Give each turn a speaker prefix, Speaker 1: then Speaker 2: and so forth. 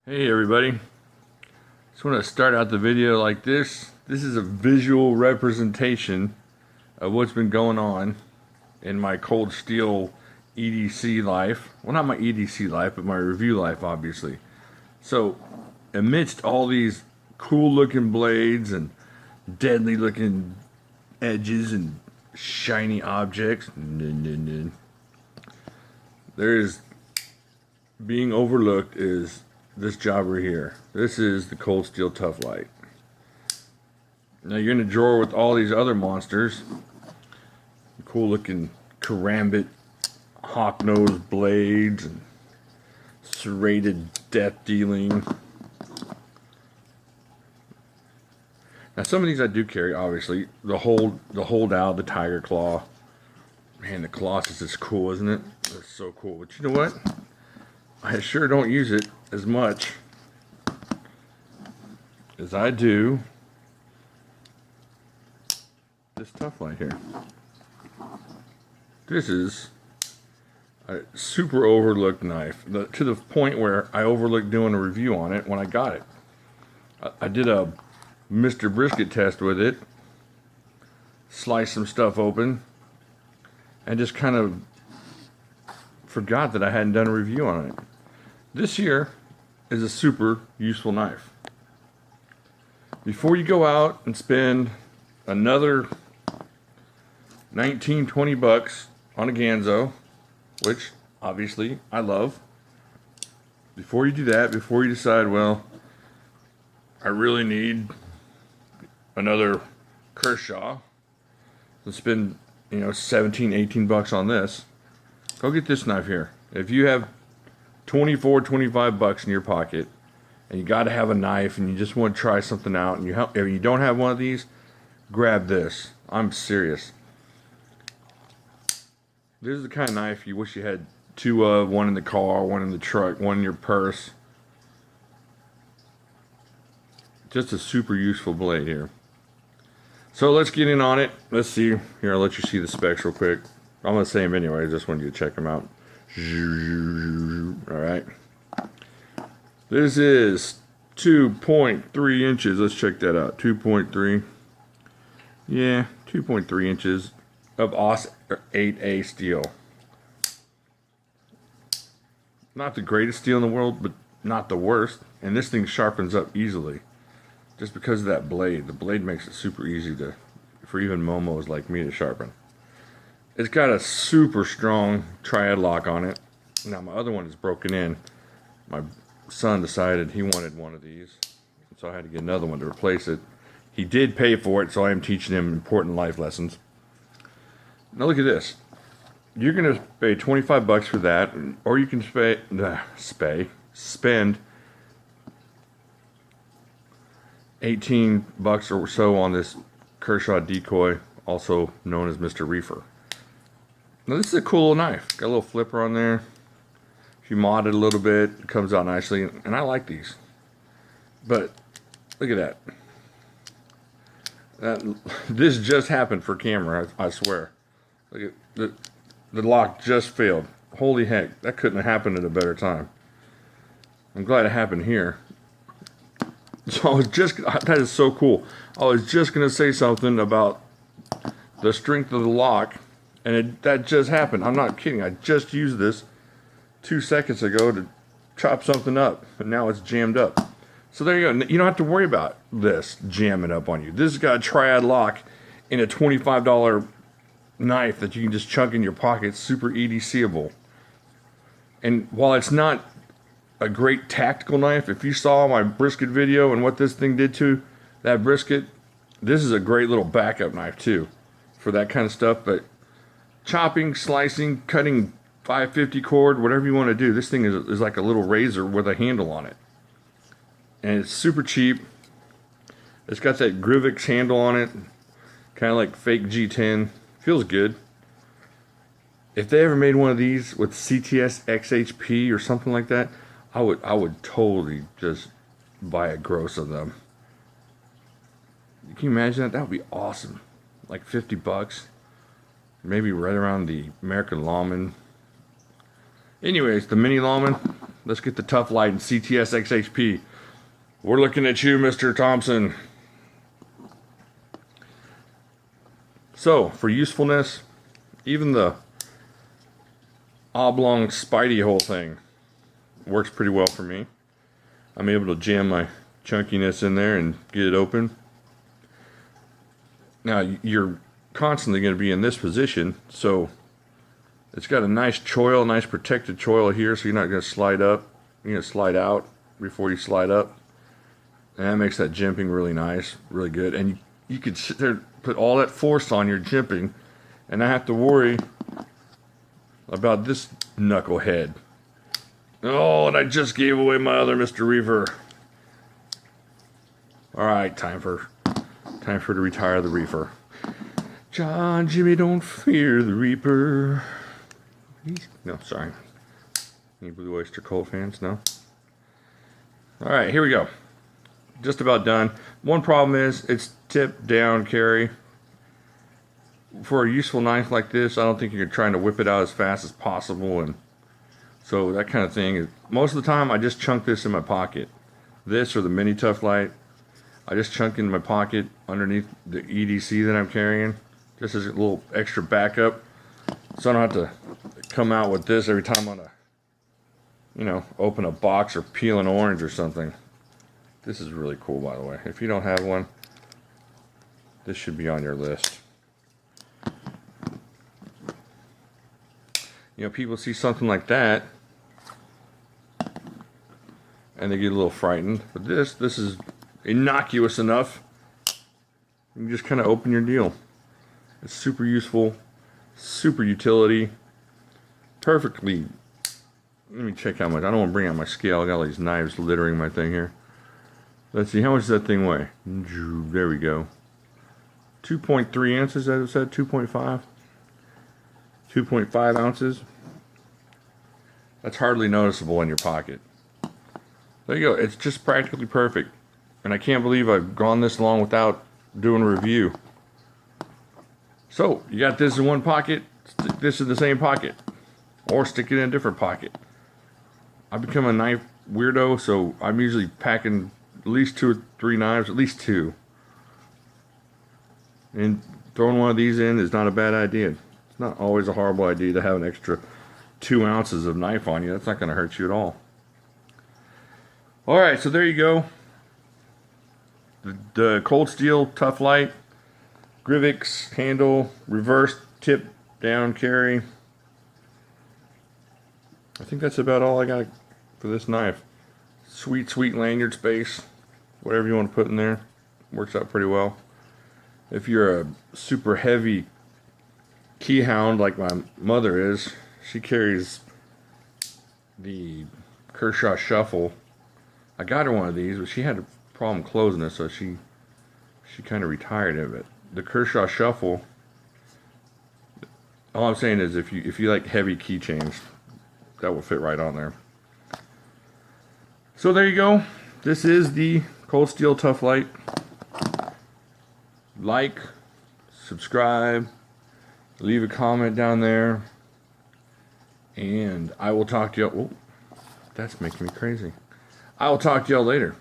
Speaker 1: Hey everybody, just want to start out the video like this. This is a visual representation of what's been going on in my cold steel EDC life. Well, not my EDC life, but my review life, obviously. So, amidst all these cool looking blades and deadly looking edges and shiny objects, there is being overlooked is this job right here. This is the cold steel Tuff Lite. Now you're in a drawer with all these other monsters. Cool looking karambit hawk nose blades and serrated death dealing. Now some of these I do carry, obviously. The hold out, the tiger claw. Man, the Colossus is cool, isn't it? That's so cool. But you know what? I sure don't use it as much as I do this Tuff Lite here. This is a super overlooked knife, to the point where I overlooked doing a review on it when I got it. I did a Mr. Brisket test with it, sliced some stuff open, and just kind of forgot that I hadn't done a review on it. This here is a super useful knife. Before you go out and spend another 19-20 bucks on a Ganzo, which obviously I love, before you do that, before you decide, well, I really need another Kershaw, and spend 17-18 bucks on this, go get this knife here. If you have 24-25 bucks in your pocket and you got to have a knife and you just want to try something out, and if you don't have one of these, grab this. I'm serious. This is the kind of knife you wish you had two of, one in the car, one in the truck, one in your purse. Just a super useful blade here. So let's get in on it. Let's see. Here, I'll let you see the specs real quick. I'm going to say them anyway. I just wanted you to check them out. Alright. This is 2.3 inches. Let's check that out. 2.3. Yeah, 2.3 inches of AUS 8A steel. Not the greatest steel in the world, but not the worst. And this thing sharpens up easily. Just because of that blade. The blade makes it super easy for even momos like me to sharpen. It's got a super strong triad lock on it. Now my other one is broken in. My son decided he wanted one of these, so I had to get another one to replace it. He did pay for it, so I am teaching him important life lessons. Now look at this. You're going to pay 25 bucks for that, or you can spend 18 bucks or so on this Kershaw decoy, also known as Mr. Reefer. Now this is a cool little knife. Got a little flipper on there. If you mod it a little bit, it comes out nicely, and I like these. But look at that. This just happened for camera, I swear. Look at the lock just failed. Holy heck, that couldn't have happened at a better time. I'm glad it happened here. So that is so cool. I was just gonna say something about the strength of the lock. And that just happened. I'm not kidding. I just used this 2 seconds ago to chop something up. And now it's jammed up. So there you go. You don't have to worry about this jamming up on you. This has got a triad lock in a $25 knife that you can just chunk in your pocket. Super EDCable. And while it's not a great tactical knife, if you saw my brisket video and what this thing did to that brisket, this is a great little backup knife too for that kind of stuff. But chopping, slicing, cutting 550 cord, whatever you want to do, this thing is like a little razor with a handle on it. And it's super cheap. It's got that Grivix handle on it, kind of like fake G10. Feels good. If they ever made one of these with CTS XHP or something like that, I would totally just buy a gross of them. Can you imagine that? That would be awesome. Like 50 bucks. Maybe right around the American Lawman. Anyways, the mini Lawman, Let's get the Tuff Lite and CTS XHP. We're looking at you, Mr. Thompson. So, for usefulness, even the oblong spidey hole thing works pretty well for me. I'm able to jam my chunkiness in there and get it open. Now, you're constantly going to be in this position, so it's got a nice choil, nice protected choil here, so you're not going to slide up. You're going to slide out before you slide up. And that makes that jimping really nice, really good. And you could sit there and put all that force on your jimping and not have to worry about this knucklehead. Oh, and I just gave away my other Mr. Reefer. Alright, time for to retire the Reefer. John, Jimmy, don't fear the Reaper. No, sorry. Any Blue Oyster Cult fans? No? Alright, here we go. Just about done. One problem is it's tip down carry. For a useful knife like this, I don't think you're trying to whip it out as fast as possible, and so that kind of thing is, most of the time I just chunk this in my pocket. This or the mini Tuff Lite, I just chunk in my pocket underneath the EDC that I'm carrying, just as a little extra backup, so I don't have to come out with this every time I want to, you know, open a box or peel an orange or something. This is really cool, by the way. If you don't have one, this should be on your list. You know, people see something like that and they get a little frightened. But this is innocuous enough. You can just kind of open your deal. It's super useful, super utility, perfectly. Let me check how much. I don't want to bring out my scale. I got all these knives littering my thing here. Let's see, how much does that thing weigh? There we go. 2.3 ounces, as I said, 2.5. 2.5 ounces. That's hardly noticeable in your pocket. There you go. It's just practically perfect. And I can't believe I've gone this long without doing a review. So, you got this in one pocket, stick this in the same pocket. Or stick it in a different pocket. I've become a knife weirdo, so I'm usually packing at least 2 or 3 knives, at least 2. And throwing one of these in is not a bad idea. It's not always a horrible idea to have an extra 2 ounces of knife on you. That's not going to hurt you at all. Alright, so there you go. The cold steel Tuff Lite, Grivix handle, reverse tip down carry. I think that's about all I got for this knife. Sweet, sweet lanyard space. Whatever you want to put in there. Works out pretty well. If you're a super heavy key hound like my mother is, she carries the Kershaw Shuffle. I got her one of these, but she had a problem closing it, so she kind of retired of it. The Kershaw Shuffle, all I'm saying is if you like heavy keychains, that will fit right on there. So there you go. This is the Cold Steel Tuff Lite. Like, subscribe, leave a comment down there, and I will talk to y'all. Oh, that's making me crazy. I will talk to y'all later.